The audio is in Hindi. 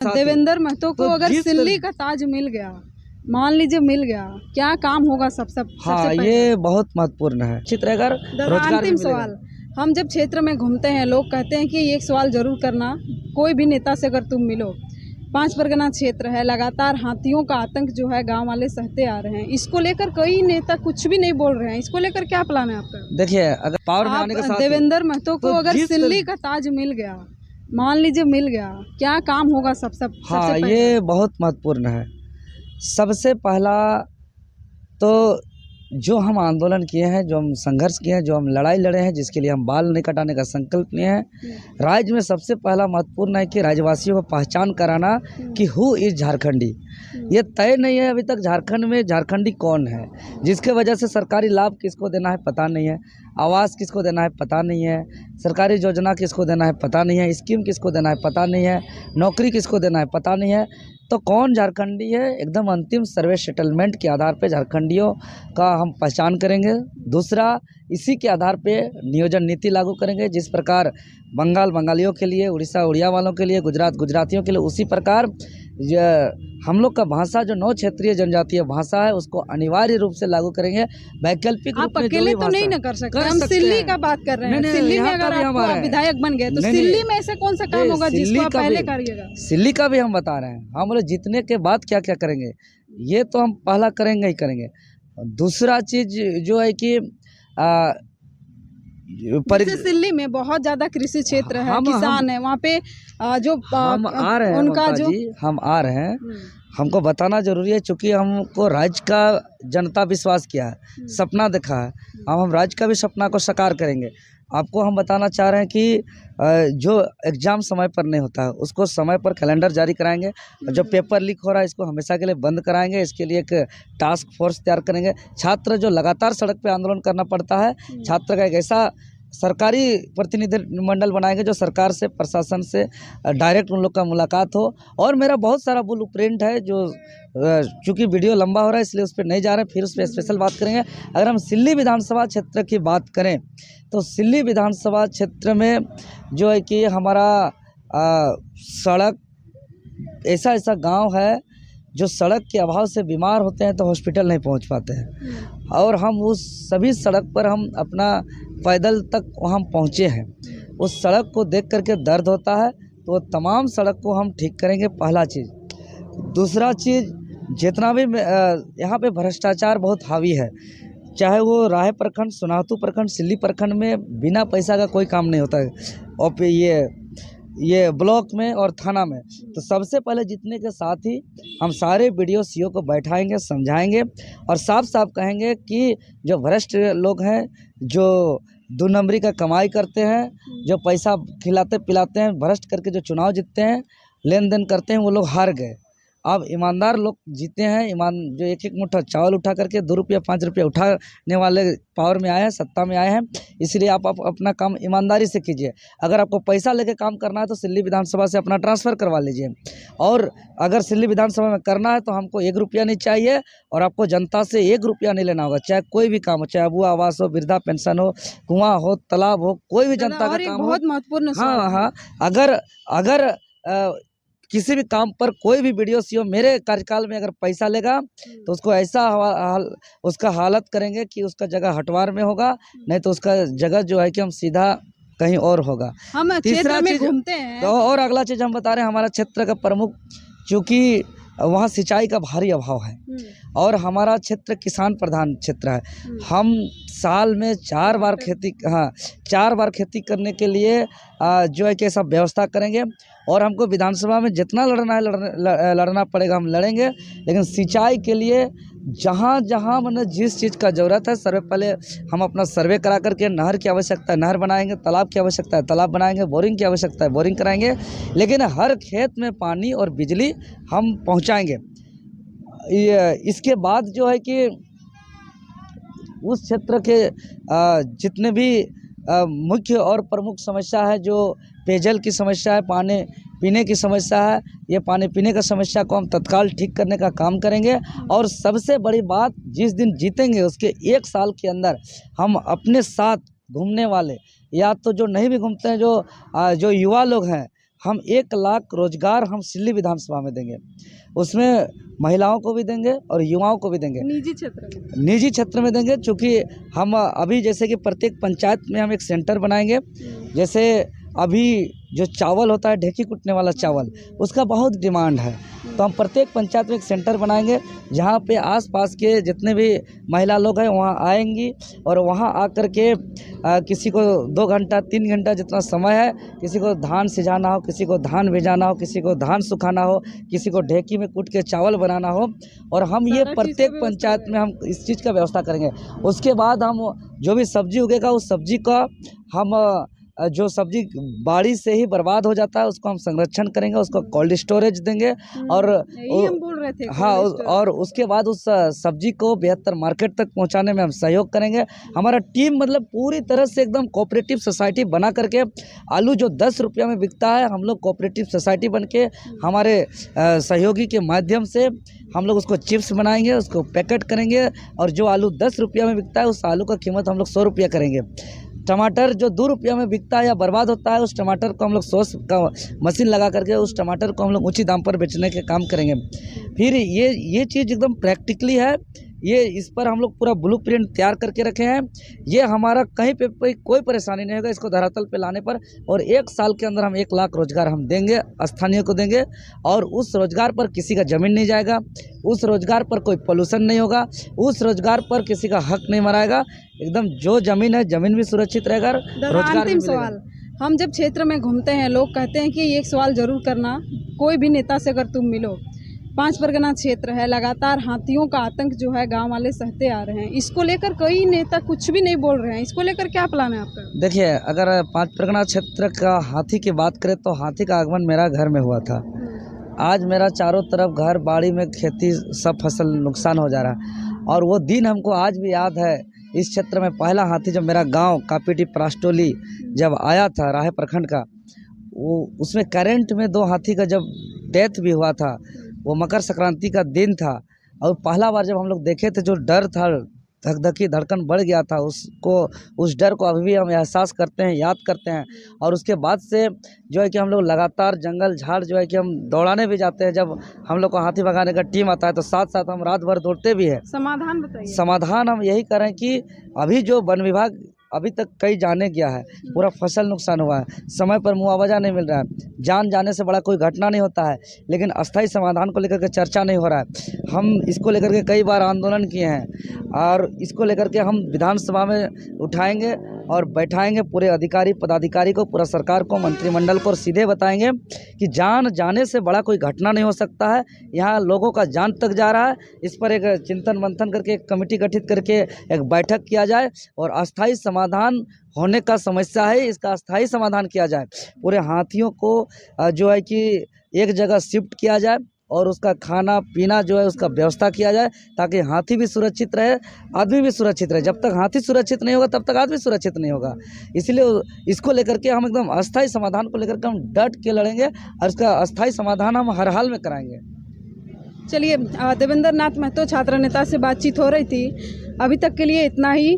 देवेंद्र महतो को तो अगर जिस सिल्ली का ताज मिल गया, मान लीजिए मिल गया, क्या काम होगा सबसे हाँ, सबसे ये बहुत महत्वपूर्ण है। अच्छी तरह अगर दादा, रोजगार भी अंतिम मिलेगा। सवाल, हम जब क्षेत्र में घूमते हैं लोग कहते हैं कि एक सवाल जरूर करना, कोई भी नेता से अगर तुम मिलो, 5 परगना क्षेत्र है, लगातार हाथियों का आतंक जो है गांव वाले सहते आ रहे हैं, इसको लेकर कई नेता कुछ भी नहीं बोल रहे हैं, इसको लेकर क्या प्लान है आपका? देखिए, अगर पावर में आने के आप साथ ही देवेंद्र महतो को तो अगर जिस सिल्ली का ताज मिल गया, मान लीजिए मिल गया, क्या काम होगा सबसे हाँ, सबसे पहले? ये बहुत महत्वपूर्ण है। सबसे पहला तो जो हम आंदोलन किए हैं, जो हम संघर्ष किए हैं, जो हम लड़ाई लड़े हैं, जिसके लिए हम बाल नहीं कटाने का संकल्प लिए हैं, राज्य में सबसे पहला महत्वपूर्ण है कि राज्यवासियों को पहचान कराना कि हु इज झारखंडी। ये तय नहीं है अभी तक झारखंड में झारखंडी कौन है, जिसके वजह से सरकारी लाभ किसको देना है पता नहीं है, आवास किसको देना है पता नहीं है, सरकारी योजना किसको देना है पता नहीं है, स्कीम किसको देना है पता नहीं है, नौकरी किसको देना है पता नहीं है। तो कौन झारखंडी है, एकदम अंतिम सर्वे सेटलमेंट के आधार पे झारखंडियों का हम पहचान करेंगे। दूसरा, इसी के आधार पे नियोजन नीति लागू करेंगे, जिस प्रकार बंगाल बंगालियों के लिए, उड़ीसा उड़िया वालों के लिए, गुजरात गुजरातियों के लिए, उसी प्रकार हम लोग का भाषा जो 9 क्षेत्रीय जनजातीय भाषा है उसको अनिवार्य रूप से लागू करेंगे। वैकल्पिक रूप आप में अकेले तो नहीं ना कर सकते, हम सिल्ली का बात कर रहे हैं। सिल्ली में अगर आप विधायक बन गए तो सिल्ली में ऐसा कौन सा काम होगा जिसको आप पहले करिएगा? सिल्ली का भी हम बता रहे हैं, हम बोले जीतने के बाद क्या क्या करेंगे, ये तो हम पहला करेंगे ही करेंगे। दूसरा चीज जो है कि सिल्ली में बहुत ज्यादा कृषि क्षेत्र है, किसान है वहाँ पे, जो हम आ रहे हैं उनका ममता जो जी, हम आ रहे हैं, हमको बताना जरूरी है, क्योंकि हमको राज्य का जनता विश्वास किया है, सपना देखा है, हम राज्य का भी सपना को साकार करेंगे। आपको हम बताना चाह रहे हैं कि जो एग्ज़ाम समय पर नहीं होता है उसको समय पर कैलेंडर जारी कराएंगे, और जो पेपर लीक हो रहा है इसको हमेशा के लिए बंद कराएंगे। इसके लिए एक टास्क फोर्स तैयार करेंगे। छात्र जो लगातार सड़क पे आंदोलन करना पड़ता है, छात्र का एक ऐसा सरकारी प्रतिनिधिमंडल बनाएंगे जो सरकार से, प्रशासन से डायरेक्ट उन लोग का मुलाकात हो। और मेरा बहुत सारा ब्लूप्रिंट है, जो चूँकि वीडियो लंबा हो रहा है इसलिए उस पर नहीं जा रहे हैं, फिर उस पर स्पेशल बात करेंगे। अगर हम सिल्ली विधानसभा क्षेत्र की बात करें तो सिल्ली विधानसभा क्षेत्र में जो है कि हमारा सड़क, ऐसा ऐसा गांव है जो सड़क के अभाव से बीमार होते हैं तो हॉस्पिटल नहीं पहुंच पाते हैं, और हम उस सभी सड़क पर हम अपना पैदल तक वहाँ पहुँचे हैं। उस सड़क को देख करके दर्द होता है, तो तमाम सड़क को हम ठीक करेंगे, पहला चीज़। दूसरा चीज़, जितना भी यहाँ पे भ्रष्टाचार बहुत हावी है, चाहे वो राय प्रखंड, सोनातू प्रखंड, सिल्ली प्रखंड में बिना पैसा का कोई काम नहीं होता है, और ये ब्लॉक में और थाना में। तो सबसे पहले जीतने के साथ ही हम सारे BDO CO को बैठाएंगे, समझाएंगे और साफ साफ कहेंगे कि जो भ्रष्ट लोग हैं, जो 2 नंबरी का कमाई करते हैं, जो पैसा खिलाते पिलाते हैं, भ्रष्ट करके जो चुनाव जीतते हैं, लेन देन करते हैं, वो लोग हार गए। अब ईमानदार लोग जीते हैं, जो एक एक मुट्ठा चावल उठा करके 2 रुपया 5 रुपया उठाने वाले पावर में आए हैं, सत्ता में आए हैं। इसलिए आप अपना काम ईमानदारी से कीजिए। अगर आपको पैसा लेके काम करना है तो सिल्ली विधानसभा से अपना ट्रांसफ़र करवा लीजिए, और अगर सिल्ली विधानसभा में करना है तो हमको 1 रुपया नहीं चाहिए, और आपको जनता से 1 रुपया नहीं लेना होगा, चाहे कोई भी काम हो, चाहे वो आवास हो, वृद्धा पेंशन हो, कुआँ हो, तालाब हो, कोई भी जनता का काम हो। बहुत महत्वपूर्ण। हाँ, अगर किसी भी काम पर कोई भी BDO CO मेरे कार्यकाल में अगर पैसा लेगा तो उसको ऐसा उसका हालत करेंगे कि उसका जगह हटवार में होगा, नहीं तो उसका जगह जो है कि हम सीधा कहीं और होगा। हम तीसरा में चीज घूमते हैं, तो और अगला चीज़ हम बता रहे हैं, हमारा क्षेत्र का प्रमुख, चूँकि वहाँ सिंचाई का भारी अभाव है और हमारा क्षेत्र किसान प्रधान क्षेत्र है। हम साल में 4 बार खेती करने के लिए जो है कि ऐसा व्यवस्था करेंगे, और हमको विधानसभा में जितना लड़ना है लड़ना पड़ेगा, हम लड़ेंगे। लेकिन सिंचाई के लिए जहाँ जहाँ मतलब जिस चीज़ का ज़रूरत है, पहले हम अपना सर्वे करा करके, नहर की आवश्यकता है नहर बनाएंगे, तालाब की आवश्यकता है तालाब बनाएंगे, बोरिंग की आवश्यकता है बोरिंग कराएंगे, लेकिन हर खेत में पानी और बिजली हम पहुँचाएंगे। इसके बाद जो है कि उस क्षेत्र के जितने भी मुख्य और प्रमुख समस्या है, जो पेयजल की समस्या है, पानी पीने की समस्या है, ये पानी पीने का समस्या को हम तत्काल ठीक करने का काम करेंगे। और सबसे बड़ी बात, जिस दिन जीतेंगे उसके 1 साल के अंदर हम अपने साथ घूमने वाले, या तो जो नहीं भी घूमते हैं, जो युवा लोग हैं, हम 1 लाख रोजगार हम सिल्ली विधानसभा में देंगे। उसमें महिलाओं को भी देंगे और युवाओं को भी देंगे। निजी क्षेत्र में निजी क्षेत्र में देंगे, चूँकि हम अभी जैसे कि प्रत्येक पंचायत में हम एक सेंटर बनाएंगे। जैसे अभी जो चावल होता है, ढेकी कुटने वाला चावल, उसका बहुत डिमांड है, तो हम प्रत्येक पंचायत में एक सेंटर बनाएंगे जहाँ पे आसपास के जितने भी महिला लोग हैं वहाँ आएंगी और वहाँ आकर के किसी को 2 घंटा 3 घंटा जितना समय है, किसी को धान सिझाना हो, किसी को धान भिजाना हो, किसी को धान सुखाना हो, किसी को ढेकी में कूट के चावल बनाना हो, और हम ये प्रत्येक पंचायत में हम इस चीज़ का व्यवस्था करेंगे। उसके बाद हम जो भी सब्जी उगेगा उस सब्जी का हम जो सब्जी बाड़ी से ही बर्बाद हो जाता है उसको हम संरक्षण करेंगे, उसको कोल्ड स्टोरेज देंगे और यही हम बोल रहे थे। हाँ, और उसके बाद उस सब्जी को बेहतर मार्केट तक पहुंचाने में हम सहयोग करेंगे। हमारा टीम मतलब पूरी तरह से एकदम कोऑपरेटिव सोसाइटी बना करके, आलू जो 10 रुपया में बिकता है, हम लोग कोऑपरेटिव सोसाइटी बन के हमारे सहयोगी के माध्यम से हम लोग उसको चिप्स बनाएंगे, उसको पैकेट करेंगे, और जो आलू 10 रुपया में बिकता है उस आलू का कीमत हम लोग 100 रुपया करेंगे। टमाटर जो 2 रुपया में बिकता है या बर्बाद होता है, उस टमाटर को हम लोग सॉस का मशीन लगा करके उस टमाटर को हम लोग उचित दाम पर बेचने के काम करेंगे। फिर ये चीज़ एकदम प्रैक्टिकली है, ये इस पर हम लोग पूरा ब्लूप्रिंट तैयार करके रखे हैं। ये हमारा कहीं पे कोई परेशानी नहीं होगा इसको धरातल पे लाने पर, और 1 साल के अंदर हम 1 लाख रोजगार हम देंगे, स्थानीय को देंगे, और उस रोजगार पर किसी का जमीन नहीं जाएगा, उस रोजगार पर कोई पोल्यूशन नहीं होगा, उस रोजगार पर किसी का हक नहीं मराएगा। एकदम जो जमीन है, जमीन भी सुरक्षित रहेगा, रोजगार भी अंतिम मिलेगा। सवाल, हम जब क्षेत्र में घूमते हैं लोग कहते हैं कि एक सवाल जरूर करना, कोई भी नेता से अगर तुम मिलो, 5 परगना क्षेत्र है, लगातार हाथियों का आतंक जो है गांव वाले सहते आ रहे हैं, इसको लेकर कई नेता कुछ भी नहीं बोल रहे हैं, इसको लेकर क्या प्लान है आपका? देखिए, अगर 5 परगना क्षेत्र का हाथी की बात करें तो हाथी का आगमन मेरा घर में हुआ था। आज मेरा चारों तरफ घर बाड़ी में खेती सब फसल नुकसान हो जा रहा है, और वो दिन हमको आज भी याद है। इस क्षेत्र में पहला हाथी जब मेरा गांव कापीटी परास्टोली जब आया था, राहे प्रखंड का, वो उसमें करंट में 2 हाथी का जब डेथ भी हुआ था, वो मकर संक्रांति का दिन था, और पहला बार जब हम लोग देखे थे जो डर था, धक-धकी धड़कन बढ़ गया था, उस डर को अभी भी हम एहसास करते हैं, याद करते हैं। और उसके बाद से जो है कि हम लोग लगातार जंगल झाड़ जो है कि हम दौड़ाने भी जाते हैं। जब हम लोग को हाथी भगाने का टीम आता है तो साथ-साथ हम रात भर दौड़ते भी हैं। समाधान बताइए। समाधान हम यही करें कि अभी जो वन विभाग अभी तक कई जाने गया है, पूरा फसल नुकसान हुआ है, समय पर मुआवजा नहीं मिल रहा है, जान जाने से बड़ा कोई घटना नहीं होता है, लेकिन अस्थायी समाधान को लेकर के चर्चा नहीं हो रहा है। हम इसको लेकर के कई बार आंदोलन किए हैं, और इसको लेकर के हम विधानसभा में उठाएंगे और बैठाएंगे पूरे अधिकारी पदाधिकारी को, पूरा सरकार को, मंत्रिमंडल को, और सीधे बताएंगे कि जान जाने से बड़ा कोई घटना नहीं हो सकता है। यहाँ लोगों का जान तक जा रहा है, इस पर एक चिंतन मंथन करके एक कमेटी गठित करके एक बैठक किया जाए, और अस्थायी समाधान होने का समस्या है, इसका अस्थायी समाधान किया जाए। पूरे हाथियों को जो है कि एक जगह शिफ्ट किया जाए, और उसका खाना पीना जो है उसका व्यवस्था किया जाए, ताकि हाथी भी सुरक्षित रहे, आदमी भी सुरक्षित रहे। जब तक हाथी सुरक्षित नहीं होगा तब तक आदमी सुरक्षित नहीं होगा। इसलिए इसको लेकर के हम एकदम अस्थायी समाधान को लेकर के हम डट के लड़ेंगे, और इसका अस्थायी समाधान हम हर हाल में कराएंगे। चलिए, देवेंद्र नाथ महतो छात्र नेता से बातचीत हो रही थी। अभी तक के लिए इतना ही।